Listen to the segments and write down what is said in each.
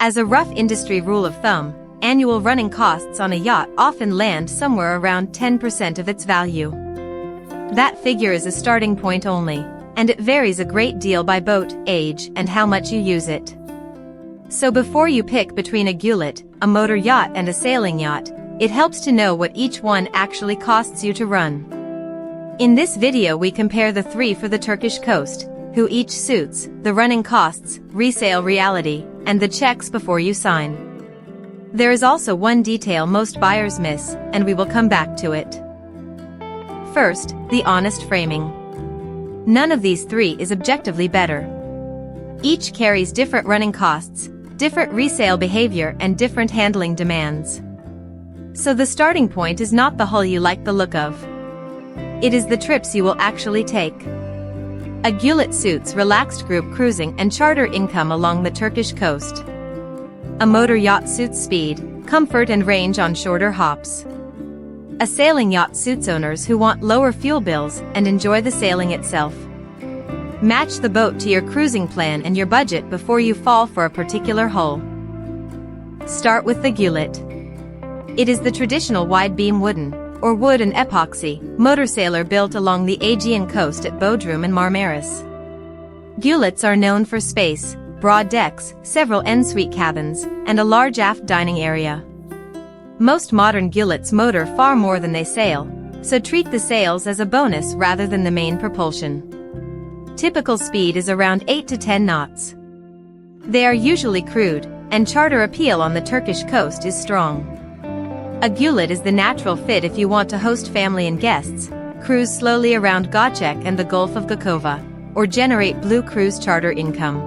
As a rough industry rule of thumb, annual running costs on a yacht often land somewhere around 10% of its value. That figure is a starting point only, and it varies a great deal by boat, age, and how much you use it. So before you pick between a Gulet, a motor yacht and a sailing yacht, it helps to know what each one actually costs you to run. In this video we compare the three for the Turkish coast, who each suits the running costs, resale reality, and the checks before you sign. There is also one detail most buyers miss, and we will come back to it. First, the honest framing. None of these three is objectively better. Each carries different running costs, different resale behavior, and different handling demands. So the starting point is not the hull you like the look of. It is the trips you will actually take. A Gulet suits relaxed group cruising and charter income along the Turkish coast. A motor yacht suits speed, comfort and range on shorter hops. A sailing yacht suits owners who want lower fuel bills and enjoy the sailing itself. Match the boat to your cruising plan and your budget before you fall for a particular hull. Start with the Gulet. It is the traditional wide-beam wooden, or wood and epoxy, motor sailor built along the Aegean coast at Bodrum and Marmaris. Gulets are known for space, broad decks, several en-suite cabins, and a large aft dining area. Most modern Gulets motor far more than they sail, so treat the sails as a bonus rather than the main propulsion. Typical speed is around 8 to 10 knots. They are usually crewed, and charter appeal on the Turkish coast is strong. A Gulet is the natural fit if you want to host family and guests, cruise slowly around Göcek and the Gulf of Gokova, or generate blue cruise charter income.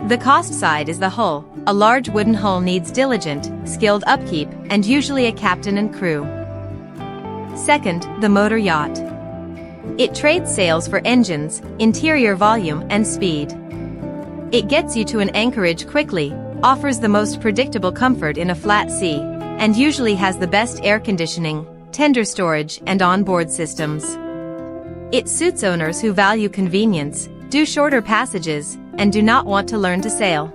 The cost side is the hull. A large wooden hull needs diligent, skilled upkeep, and usually a captain and crew. Second, the motor yacht. It trades sails for engines, interior volume, and speed. It gets you to an anchorage quickly, offers the most predictable comfort in a flat sea, and usually has the best air conditioning, tender storage, and onboard systems. It suits owners who value convenience, do shorter passages, and do not want to learn to sail.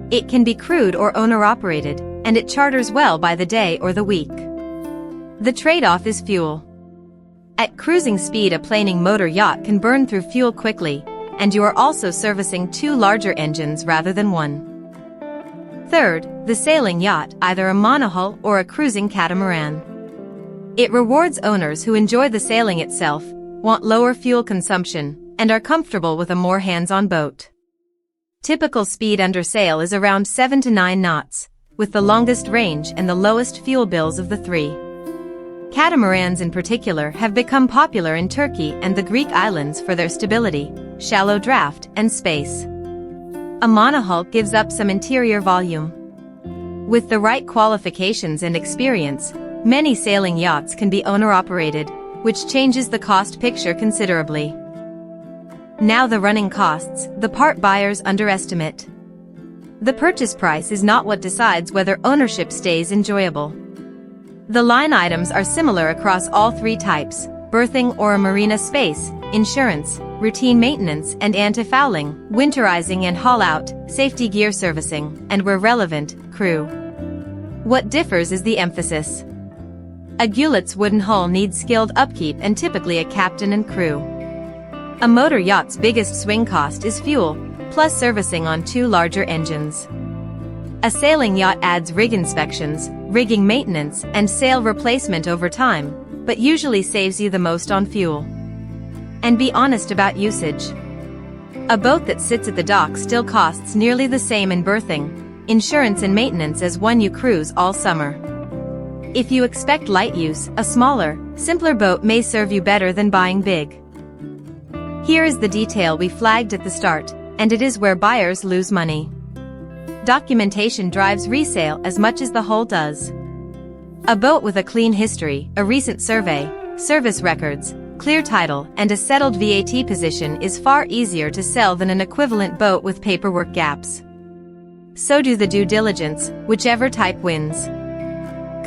It can be crewed or owner-operated, and it charters well by the day or the week. The trade-off is fuel. At cruising speed, a planing motor yacht can burn through fuel quickly, and you are also servicing two larger engines rather than one. Third, the sailing yacht, either a monohull or a cruising catamaran. It rewards owners who enjoy the sailing itself, want lower fuel consumption, and are comfortable with a more hands-on boat. Typical speed under sail is around 7 to 9 knots, with the longest range and the lowest fuel bills of the three. Catamarans in particular have become popular in Turkey and the Greek islands for their stability, shallow draft, and space. A monohull gives up some interior volume. With the right qualifications and experience, many sailing yachts can be owner-operated, which changes the cost picture considerably. Now the running costs, the part buyers underestimate. The purchase price is not what decides whether ownership stays enjoyable. The line items are similar across all three types: berthing or a marina space, insurance, routine maintenance and anti-fouling, winterizing and haul-out, safety gear servicing, and where relevant, crew. What differs is the emphasis. A Gulet's wooden hull needs skilled upkeep and typically a captain and crew. A motor yacht's biggest swing cost is fuel, plus servicing on two larger engines. A sailing yacht adds rig inspections, rigging maintenance, and sail replacement over time, but usually saves you the most on fuel. And be honest about usage. A boat that sits at the dock still costs nearly the same in berthing, insurance and maintenance as one you cruise all summer. If you expect light use, a smaller, simpler boat may serve you better than buying big. Here is the detail we flagged at the start, and it is where buyers lose money. Documentation drives resale as much as the hull does. A boat with a clean history, a recent survey, service records, clear title, and a settled VAT position is far easier to sell than an equivalent boat with paperwork gaps. So do the due diligence, whichever type wins.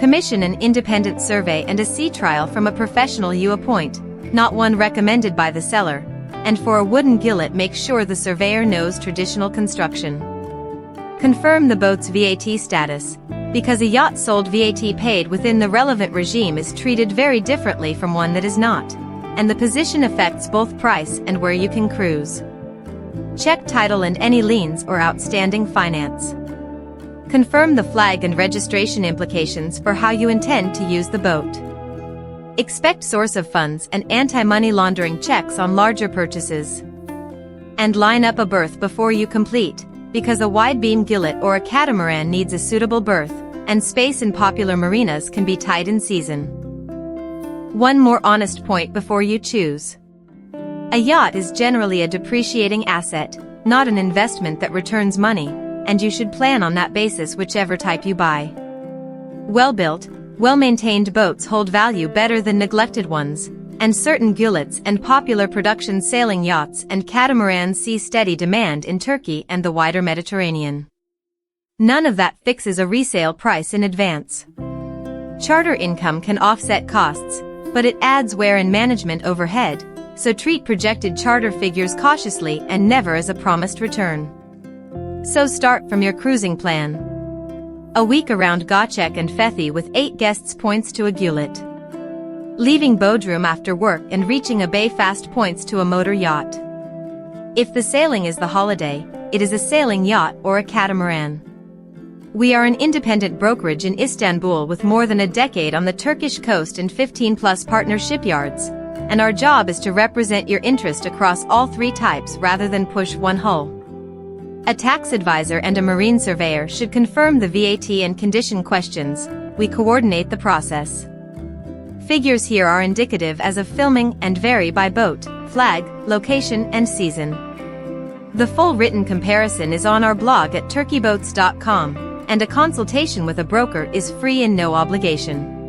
Commission an independent survey and a sea trial from a professional you appoint, not one recommended by the seller, and for a wooden Gulet make sure the surveyor knows traditional construction. Confirm the boat's VAT status, because a yacht sold VAT paid within the relevant regime is treated very differently from one that is not, and the position affects both price and where you can cruise. Check title and any liens or outstanding finance. Confirm the flag and registration implications for how you intend to use the boat. Expect source of funds and anti-money laundering checks on larger purchases. And line up a berth before you complete, because a wide-beam Gulet or a Catamaran needs a suitable berth, and space in popular marinas can be tight in season. One more honest point before you choose. A yacht is generally a depreciating asset, not an investment that returns money, and you should plan on that basis whichever type you buy. Well-built, well-maintained boats hold value better than neglected ones, and certain Gulets and popular production sailing yachts and catamarans see steady demand in Turkey and the wider Mediterranean. None of that fixes a resale price in advance. Charter income can offset costs, but it adds wear and management overhead, so treat projected charter figures cautiously and never as a promised return. So start from your cruising plan. A week around Göcek and Fethi with 8 guests points to a Gulet. Leaving Bodrum after work and reaching a bay fast points to a motor yacht. If the sailing is the holiday, it is a sailing yacht or a catamaran. We are an independent brokerage in Istanbul with more than a decade on the Turkish coast and 15+ partner shipyards, and our job is to represent your interest across all 3 types rather than push one hull. A tax advisor and a marine surveyor should confirm the VAT and condition questions. We coordinate the process. Figures here are indicative as of filming and vary by boat, flag, location and season. The full written comparison is on our blog at turkeyboats.com, and a consultation with a broker is free and no obligation.